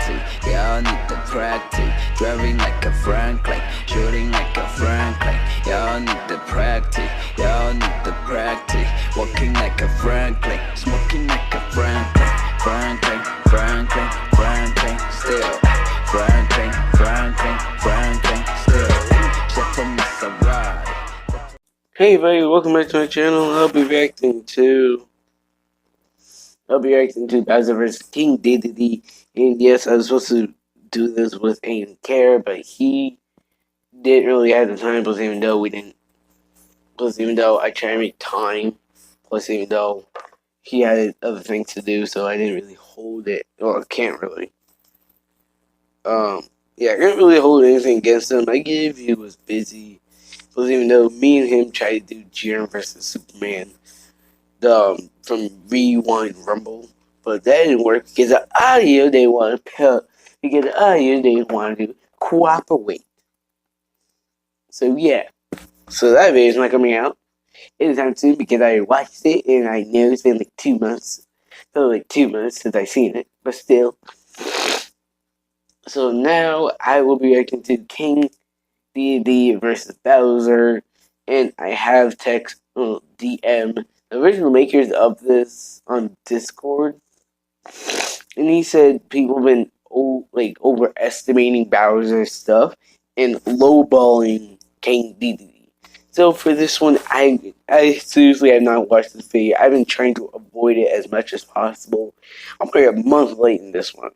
practice. Y'all need to practice. Driving like a Franklin, shooting like a Franklin. Y'all need to practice. Y'all need to practice. Walking like a Franklin, smoking like a Franklin. Franklin, Franklin, Franklin, still. Franklin, Franklin, Franklin, still. Chef from Mr. Rod. Hey everybody, welcome back to my channel. I'll be reacting to Bowser vs. King Dedede. And yes, I was supposed to do this with Aim Care, but he didn't really have the time, plus even though I tried to make time, plus even though he had other things to do, so I didn't really hold it, or can't really. I can't really hold anything against him. I get if he was busy. Plus, even though me and him tried to do Jiren vs. Superman, from Rewind Rumble, but that didn't work because the audio they want to cooperate. So yeah, so that video is not coming out anytime soon because I watched it and I know it's been like 2 months. So like 2 months since I seen it, but still. So now I will be reacting to King Dedede versus Bowser, and I have DM the original makers of this on Discord, and he said people have been overestimating Bowser's stuff and lowballing King Dedede. So for this one, I seriously have not watched this video. I've been trying to avoid it as much as possible. I'm probably a month late in this one.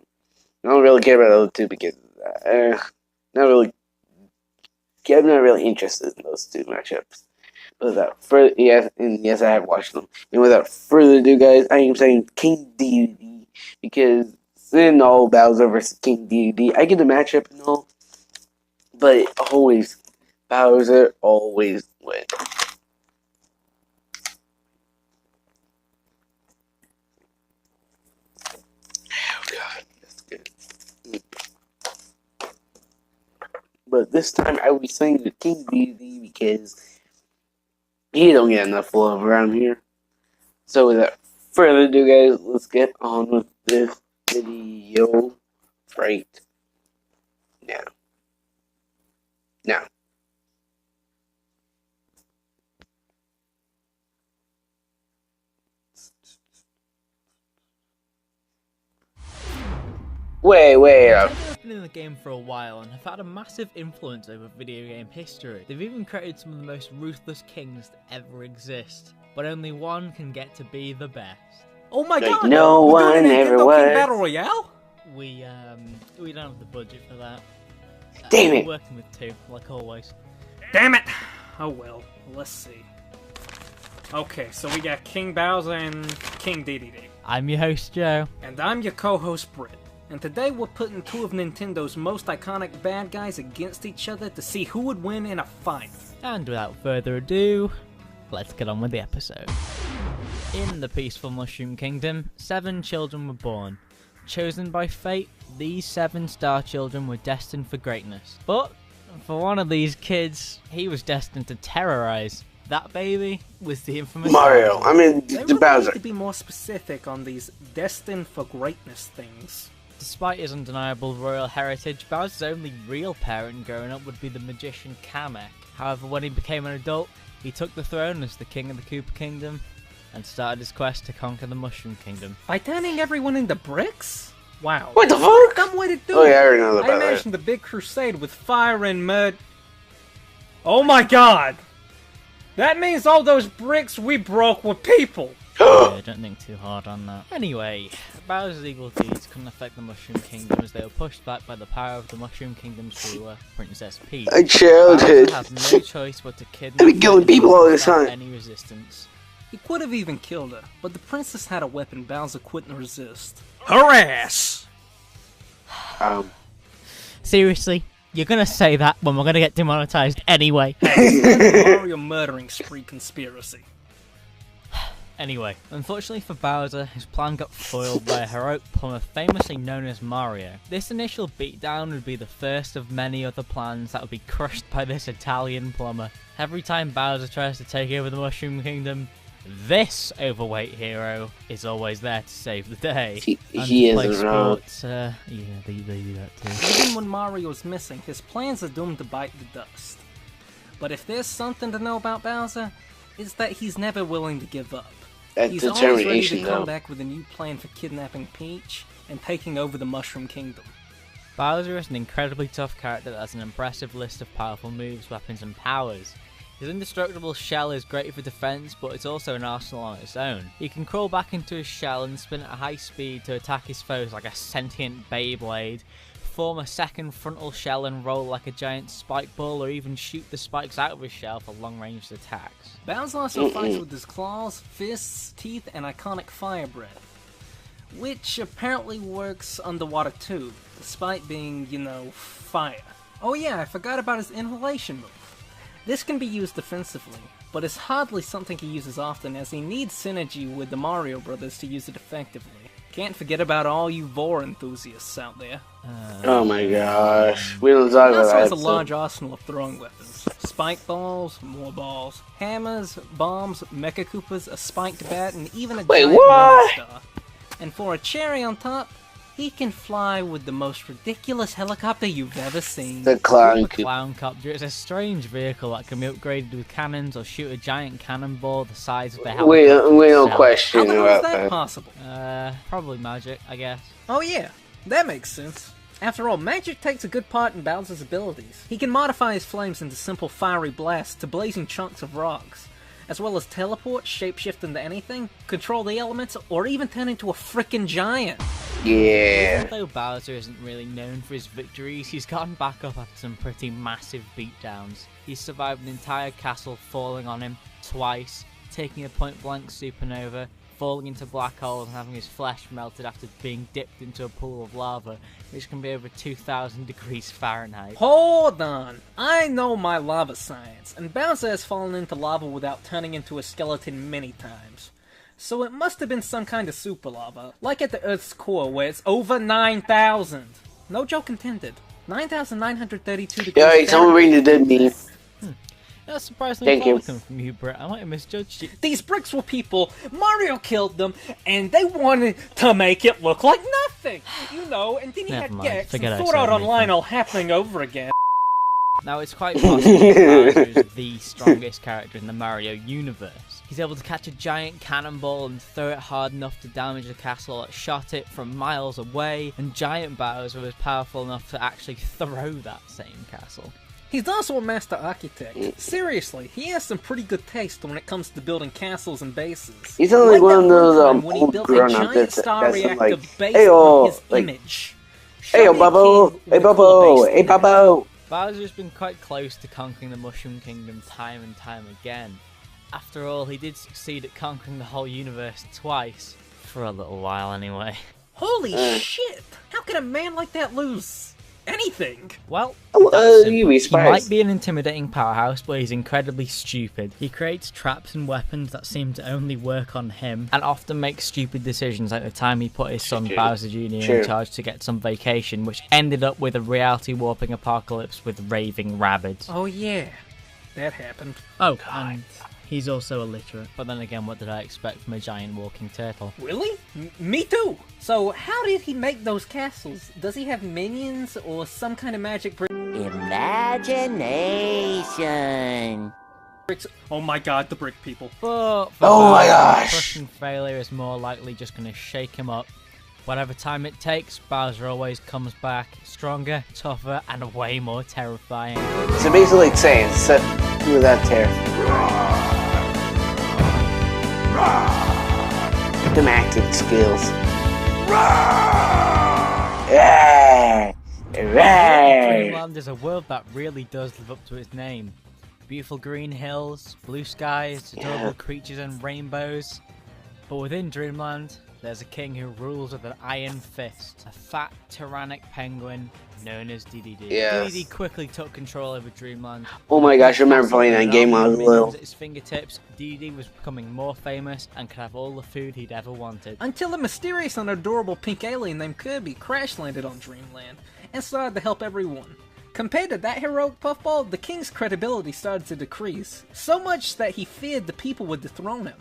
I don't really care about the other two because I'm not really interested in those two matchups. But yes, I have watched them. And without further ado, guys, I am saying King Dedede because in all Bowser versus King Dedede, I get the matchup and all, but Bowser always wins. Oh god, that's good. But this time I will be saying the King Dedede because he don't get enough love around here. So without further ado, guys, let's get on with this video right now. Wait. I've been in the game for a while and have had a massive influence over video game history. They've even created some of the most ruthless kings to ever exist, but only one can get to be the best. Oh my god! No one ever was. King Battle Royale? We don't have the budget for that. Damn it! We're working with two, like always. Damn it! Oh well, let's see. Okay, so we got King Bowser and King Dedede. I'm your host, Joe. And I'm your co-host, Britt. And today we're putting two of Nintendo's most iconic bad guys against each other to see who would win in a fight. And without further ado, let's get on with the episode. In the peaceful Mushroom Kingdom, 7 children were born. Chosen by fate, these 7 star children were destined for greatness. But for one of these kids, he was destined to terrorize. That baby was the infamous Mario. They Bowser. need to be more specific on these destined for greatness things. Despite his undeniable royal heritage, Bowser's only real parent growing up would be the magician Kamek. However, when he became an adult, he took the throne as the king of the Koopa Kingdom and started his quest to conquer the Mushroom Kingdom. By turning everyone into bricks? Wow. What the fuck? Dumb way to do it. Oh yeah, I already know about I imagined the big crusade with fire and mud. Oh my god! That means all those bricks we broke were people! Yeah, don't think too hard on that. Anyway, Bowser's evil deeds couldn't affect the Mushroom Kingdom as they were pushed back by the power of the Mushroom Kingdom's ruler, Princess Peach. My childhood. Bowser has no choice but to kidnap I've been killing people all this time. any resistance. He could have even killed her, but the princess had a weapon Bowser couldn't resist. Harass! Seriously? You're gonna say that when we're gonna get demonetized anyway? Mario murdering spree conspiracy. Anyway, unfortunately for Bowser, his plan got foiled by a heroic plumber famously known as Mario. This initial beatdown would be the first of many other plans that would be crushed by this Italian plumber. Every time Bowser tries to take over the Mushroom Kingdom, this overweight hero is always there to save the day. He And to play isn't wrong. sports, yeah, they do that too. Even when Mario's missing, his plans are doomed to bite the dust. But if there's something to know about Bowser, it's that he's never willing to give up. That He's always ready to determination, come though. back with a new plan for kidnapping Peach and taking over the Mushroom Kingdom. Bowser is an incredibly tough character that has an impressive list of powerful moves, weapons, and powers. His indestructible shell is great for defense, but it's also an arsenal on its own. He can crawl back into his shell and spin at a high speed to attack his foes like a sentient Beyblade, form a second frontal shell and roll like a giant spike ball, or even shoot the spikes out of his shell for long-range attacks. Bowser also fights with his claws, fists, teeth, and iconic fire breath, which apparently works underwater too, despite being, fire. Oh yeah, I forgot about his inhalation move. This can be used defensively, but it's hardly something he uses often as he needs synergy with the Mario Brothers to use it effectively. Can't forget about all you Vor enthusiasts out there. Oh my gosh. We don't talk He about also that. has a large arsenal of throwing weapons. Spike balls, more balls, hammers, bombs, Mecha Koopas, a spiked bat, and even a giant what? star. And for a cherry on top, he can fly with the most ridiculous helicopter you've ever seen. The clown The coop. Clown Copter is a strange vehicle that can be upgraded with cannons or shoot a giant cannonball the size of the helicopter. We don't itself. question How the hell is about that that. possible? Probably magic, I guess. Oh yeah, that makes sense. After all, magic takes a good part in Bowser's abilities. He can modify his flames into simple fiery blasts to blazing chunks of rocks, as well as teleport, shapeshift into anything, control the elements, or even turn into a frickin' giant. Yeah. Although Bowser isn't really known for his victories, he's gotten back up after some pretty massive beatdowns. He's survived an entire castle falling on him twice, taking a point-blank supernova, falling into black holes and having his flesh melted after being dipped into a pool of lava, which can be over 2,000 degrees Fahrenheit. Hold on! I know my lava science, and Bowser has fallen into lava without turning into a skeleton many times. So it must have been some kind of super lava, like at the Earth's core where it's over 9,000. No joke intended. 9,932 degrees Yeah, someone bring the dead meme. That's surprisingly Thank you. welcome from you, Brett. I might have misjudged you. These bricks were people, Mario killed them, and they wanted to make it look like nothing! And then he Never had mind. Gex Forget I and thought said out anything. online all happening over again. Now, it's quite possible that Bowser is the strongest character in the Mario universe. He's able to catch a giant cannonball and throw it hard enough to damage the castle that shot it from miles away, and Giant Bowser was powerful enough to actually throw that same castle. He's also a master architect. Seriously, he has some pretty good taste when it comes to building castles and bases. He's only Like one that of those time when he old built a grown up giant that's star reactor like, based "Ayo, on his like, image. Hey, Show me a Bubbo! king Hey, with a Bubbo! cool base Hey, to him. Bubbo! Bowser's been quite close to conquering the Mushroom Kingdom time and time again. After all, he did succeed at conquering the whole universe twice. For a little while, anyway. Holy shit! How can a man like that lose anything? Well, Oh, that's simple. you'd be He surprised. might be an intimidating powerhouse, but he's incredibly stupid. He creates traps and weapons that seem to only work on him, and often makes stupid decisions like the time he put his son Bowser Jr. Sure. in charge to get some vacation, which ended up with a reality warping apocalypse with raving rabbits. Oh yeah, that happened. Oh, and he's also illiterate. But then again, what did I expect from a giant walking turtle? Really? Me too! So how did he make those castles? Does he have minions or some kind of magic Imagination. bricks? Oh my god, the brick people. But for Oh my Bowser, gosh. crushing failure is more likely just going to shake him up. Whatever time it takes, Bowser always comes back stronger, tougher, and way more terrifying. So basically, like saying, set with that tear. Them acting skills. Yeah. Yeah. Dreamland is a world that really does live up to its name. Beautiful green hills, blue skies, adorable creatures and rainbows. But within Dreamland, there's a king who rules with an iron fist. A fat, tyrannic penguin known as Dedede. Yes. Dedede quickly took control over Dreamland. Oh my gosh, I remember playing that game when I was With little. at his fingertips, Dedede was becoming more famous and could have all the food he'd ever wanted. Until a mysterious and adorable pink alien named Kirby crash landed on Dreamland and started to help everyone. Compared to that heroic puffball, the king's credibility started to decrease, so much that he feared the people would dethrone him.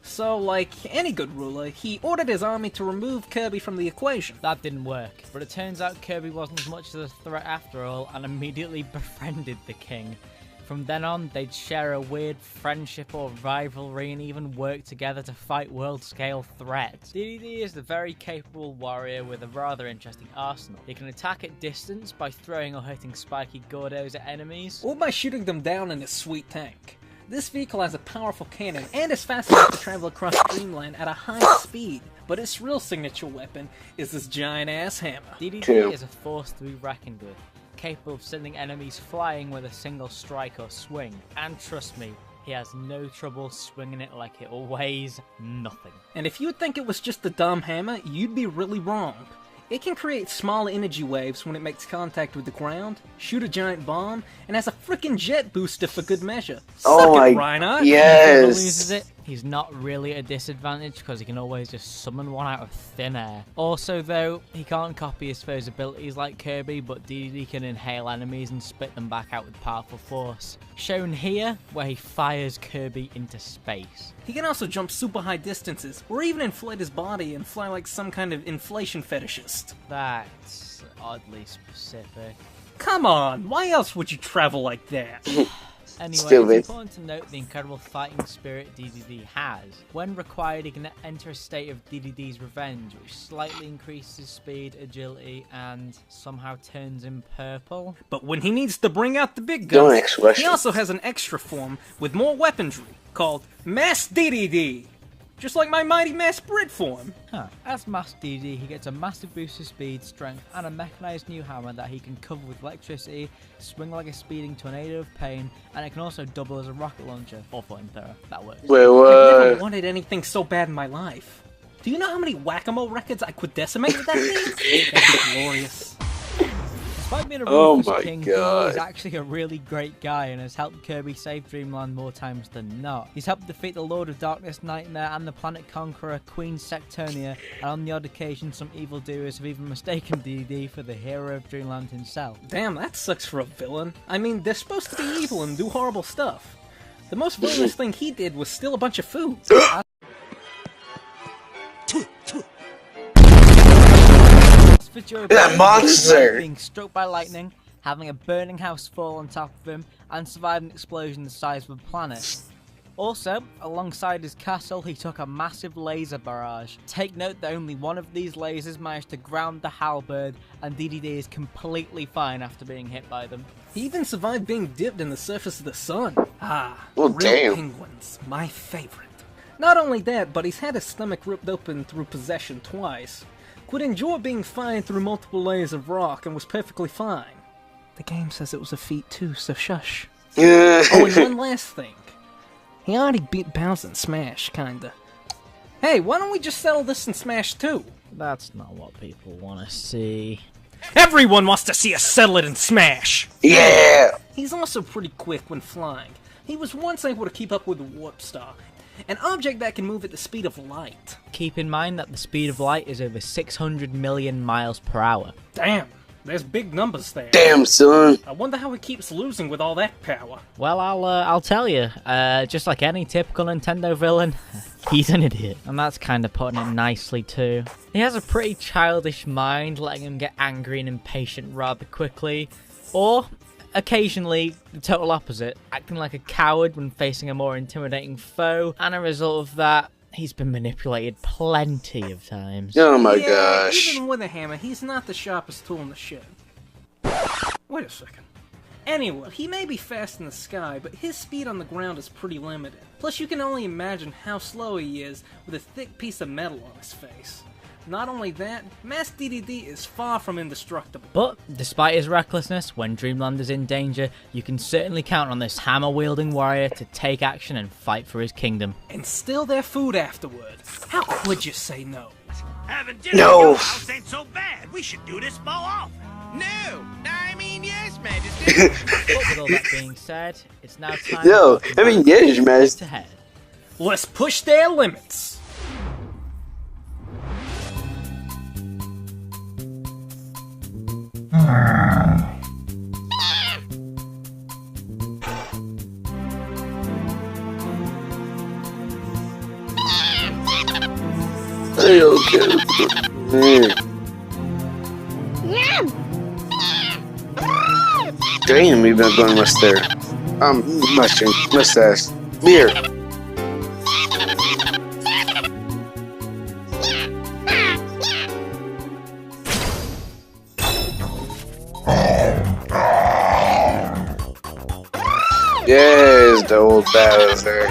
So, like any good ruler, he ordered his army to remove Kirby from the equation. That didn't work, but it turns out Kirby wasn't as much of a threat after all, and immediately befriended the king. From then on, they'd share a weird friendship or rivalry and even work together to fight world-scale threats. Dedede is a very capable warrior with a rather interesting arsenal. He can attack at distance by throwing or hitting spiky Gordos at enemies, Or by shooting them down in his sweet tank. This vehicle has a powerful cannon and is fast enough to travel across Dreamland at a high speed, but its real signature weapon is this giant-ass hammer. Dedede is a force to be reckoned with, capable of sending enemies flying with a single strike or swing. And trust me, he has no trouble swinging it like it weighs nothing. And if you'd think it was just a dumb hammer, you'd be really wrong. It can create small energy waves when it makes contact with the ground, shoot a giant bomb, and has a frickin' jet booster for good measure. Oh Suck it, my- Reinhardt! Yes. If he loses it, he's not really at a disadvantage because he can always just summon one out of thin air. Also though, he can't copy his foe's abilities like Kirby, but Dedede can inhale enemies and spit them back out with powerful force. Shown here, where he fires Kirby into space. He can also jump super high distances, or even inflate his body and fly like some kind of inflation fetishist. That's oddly specific. Come on, why else would you travel like that? Anyway, Stupid. it's important to note the incredible fighting spirit Dedede has. When required, he can enter a state of Dedede's revenge, which slightly increases speed, agility, and somehow turns him purple. But when he needs to bring out the big Don't guns, ask questions. he also has an extra form with more weaponry, called Mass Dedede. Just like my Mighty Mass Brit form. As Master Dedede, he gets a massive boost of speed, strength, and a mechanized new hammer that he can cover with electricity, swing like a speeding tornado of pain, and it can also double as a rocket launcher or flamethrower. That works. Wait, I've never what? wanted anything so bad in my life. Do you know how many whack-a-mole records I could decimate with that thing? That'd be glorious. Despite being a Oh ruthless my king, God. Dedede is actually a really great guy and has helped Kirby save Dreamland more times than not. He's helped defeat the Lord of Darkness Nightmare and the Planet Conqueror Queen Sectonia, and on the odd occasion some evildoers have even mistaken Dedede for the hero of Dreamland himself. Damn, that sucks for a villain. I mean, they're supposed to be evil and do horrible stuff. The most villainous thing he did was steal a bunch of food. For Joe That Biden, monster! being struck by lightning, having a burning house fall on top of him, and surviving an explosion the size of a planet. Also, alongside his castle, he took a massive laser barrage. Take note that only one of these lasers managed to ground the halberd, and Dedede is completely fine after being hit by them. He even survived being dipped in the surface of the sun. Ah, Well, real damn. penguins, my favorite. Not only that, but he's had his stomach ripped open through possession twice. Could endure being fired through multiple layers of rock and was perfectly fine. The game says it was a feat too, so shush. Oh, and one last thing. He already beat Bowser in Smash, kinda. Hey, why don't we just settle this in Smash 2? That's not what people want to see. Everyone wants to see us settle it in Smash! Yeah! He's also pretty quick when flying. He was once able to keep up with the Warp Star, an object that can move at the speed of light. Keep in mind that the speed of light is over 600 million miles per hour. Damn, there's big numbers there. Damn, son. I wonder how he keeps losing with all that power. Well, I'll tell you. Just like any typical Nintendo villain, he's an idiot, and that's kind of putting it nicely too. He has a pretty childish mind, letting him get angry and impatient rather quickly, or occasionally the total opposite, acting like a coward when facing a more intimidating foe, and a result of that, he's been manipulated plenty of times. Oh my Yeah, gosh. even with a hammer, he's not the sharpest tool in the shed. Wait a second. Anyway, he may be fast in the sky, but his speed on the ground is pretty limited. Plus, you can only imagine how slow he is with a thick piece of metal on his face. Not only that, Mass Dedede is far from indestructible. But, despite his recklessness, when Dreamland is in danger, you can certainly count on this hammer-wielding warrior to take action and fight for his kingdom. And steal their food afterward. How could you say no? Having dinner No. at your house ain't so bad. We should do this more often. No, I mean yes, Majesty. But with all that being said, it's now time No, for I mean, yes, man. to head. Let's push their limits. Damn, you've been going mustache. Mustache. Beer. Yes, the old Bowser.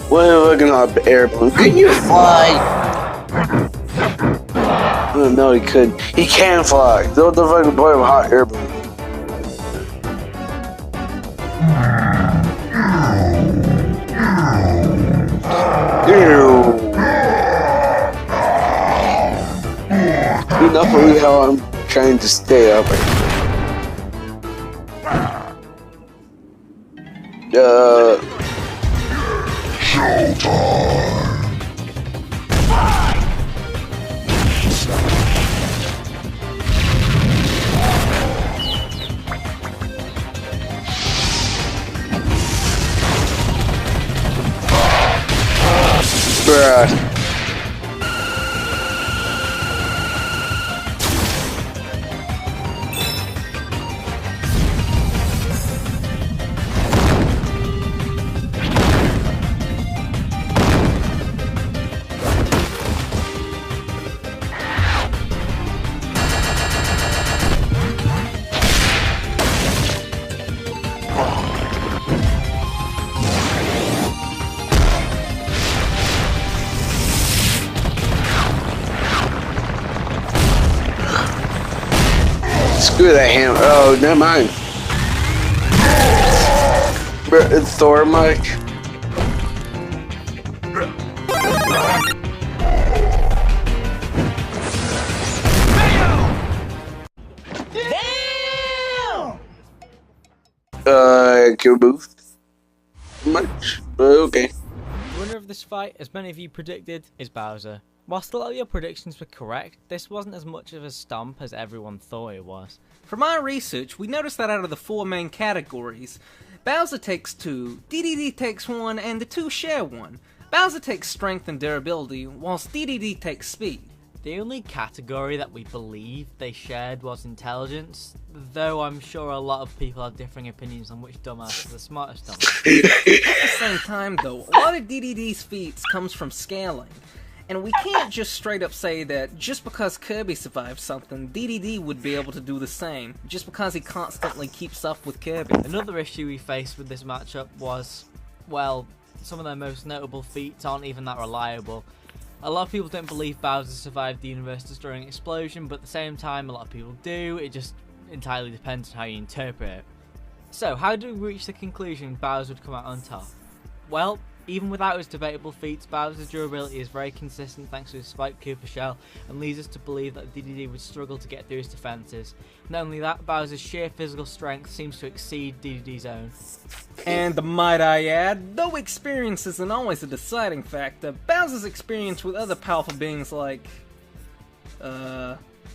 What are you looking at, airplane? Can you fly? Oh, no, he could. He can fly. What the fucking point of a hot air balloon? Ew. Enough of how I'm trying to stay up. Bruh. Screw that hammer. Oh, never mind. Bruh, it's Thor, Mike. Kill boost. Much. Okay. The winner of this fight, as many of you predicted, is Bowser. Whilst a lot of your predictions were correct, this wasn't as much of a stomp as everyone thought it was. From our research, we noticed that out of the 4 main categories, Bowser takes 2, Dedede takes 1, and the 2 share 1. Bowser takes strength and durability, whilst Dedede takes speed. The only category that we believe they shared was intelligence, though I'm sure a lot of people have differing opinions on which dumbass is the smartest dumbass. At the same time though, a lot of Dedede's feats comes from scaling. And we can't just straight up say that just because Kirby survived something, Dedede would be able to do the same, just because he constantly keeps up with Kirby. Another issue we faced with this matchup was, well, some of their most notable feats aren't even that reliable. A lot of people don't believe Bowser survived the universe-destroying explosion, but at the same time a lot of people do. It just entirely depends on how you interpret it. So, how do we reach the conclusion Bowser would come out on top? Well, even without his debatable feats, Bowser's durability is very consistent thanks to his spiked Koopa shell, and leads us to believe that Dedede would struggle to get through his defences. Not only that, Bowser's sheer physical strength seems to exceed Dedede's own. And might I add, though experience isn't always a deciding factor, Bowser's experience with other powerful beings like,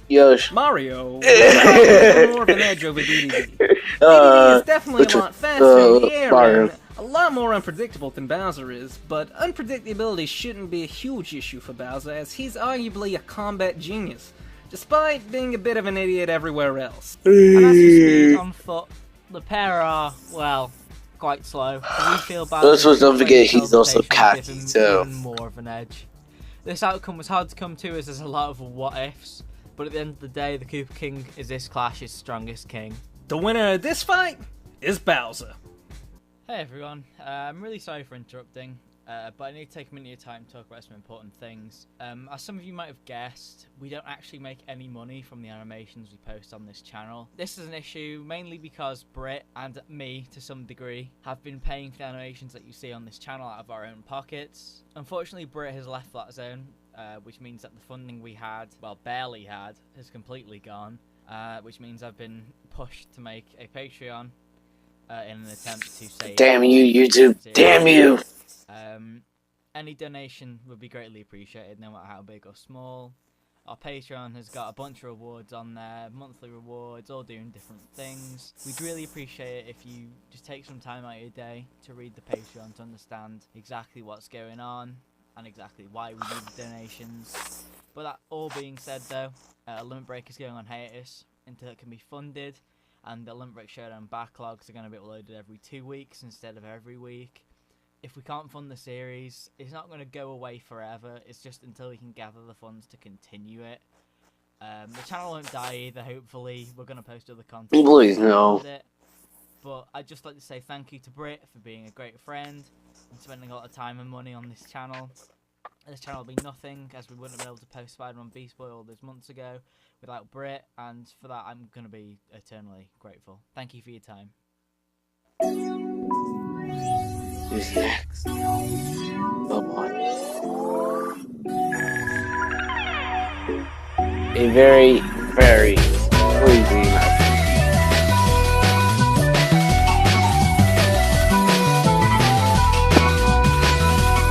Yosh. Mario has more of an edge over Dedede. Dedede is definitely a lot faster in the air and a lot more unpredictable than Bowser is, but unpredictability shouldn't be a huge issue for Bowser, as he's arguably a combat genius, despite being a bit of an idiot everywhere else. And as for speed on foot, the pair are, well, quite slow. We feel Bowser Don't forget, he's also cocky, give him so even more of an edge. This outcome was hard to come to as there's a lot of what-ifs, but at the end of the day, the Koopa King is this clash's strongest king. The winner of this fight is Bowser. Hey everyone, I'm really sorry for interrupting, but I need to take a minute of your time to talk about some important things. As some of you might have guessed, we don't actually make any money from the animations we post on this channel. This is an issue mainly because Brit, and me to some degree, have been paying for the animations that you see on this channel out of our own pockets. Unfortunately, Brit has left that zone, which means that the funding we had, well barely had, has completely gone, which means I've been pushed to make a Patreon in an attempt to save... Damn you, YouTube. Damn you! Any donation would be greatly appreciated, no matter how big or small. Our Patreon has got a bunch of rewards on there, monthly rewards, all doing different things. We'd really appreciate it if you just take some time out of your day to read the Patreon to understand exactly what's going on and exactly why we need the donations. But that all being said though, Limit Break is going on hiatus until it can be funded, and the Limit Break Showdown backlogs are going to be uploaded every 2 weeks instead of every week. If we can't fund the series, it's not going to go away forever. It's just until we can gather the funds to continue it. The channel won't die either, hopefully. We're going to post other content. Please, no. But I'd just like to say thank you to Brit for being a great friend and spending a lot of time and money on this channel. This channel would be nothing, as we wouldn't have been able to post Spider-Man Beast Boy all those months ago without Brit, and for that I'm going to be eternally grateful. Thank you for your time. Who's next? Bye-bye. A very, very crazy match.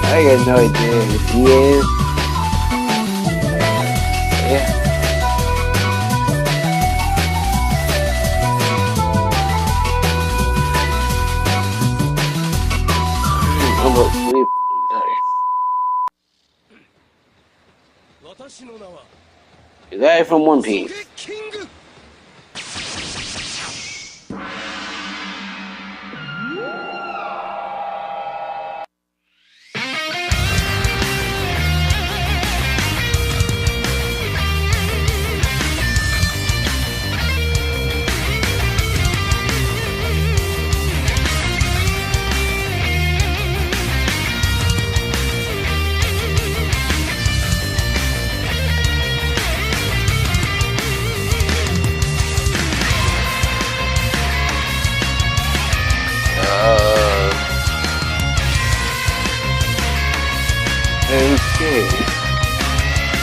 I got no idea who he is. Yeah. I'm about to sleep. The guy from One Piece. Okay.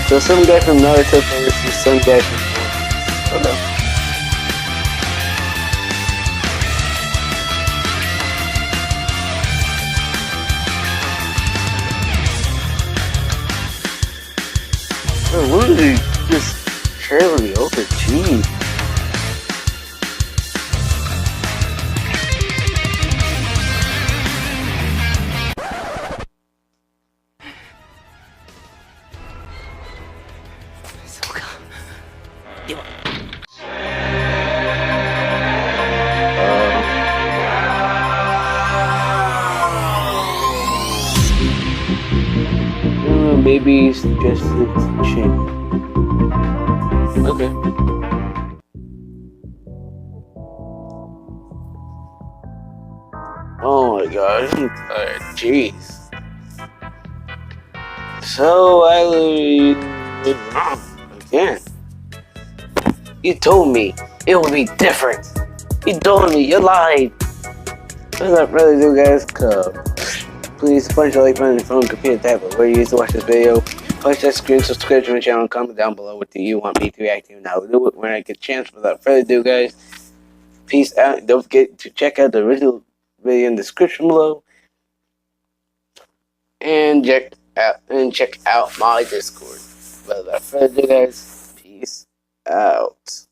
So some guy from Naruto versus some guy from One Piece. Okay. Oh, what are they just trailing me over? Jeez. Maybe it's just a chin. Okay. Oh my gosh, I'm tired. Jeez. So I went wrong again. You told me it would be different. You told me you lied. Without further ado, guys, please punch the like button on your phone, computer, tablet, where you used to watch this video. Punch that screen, subscribe to my channel, and comment down below what do you want me to react to. And I'll do it when I get a chance. Without further ado, guys, peace out. Don't forget to check out the original video in the description below. And check out my Discord. Without further ado, guys, peace out.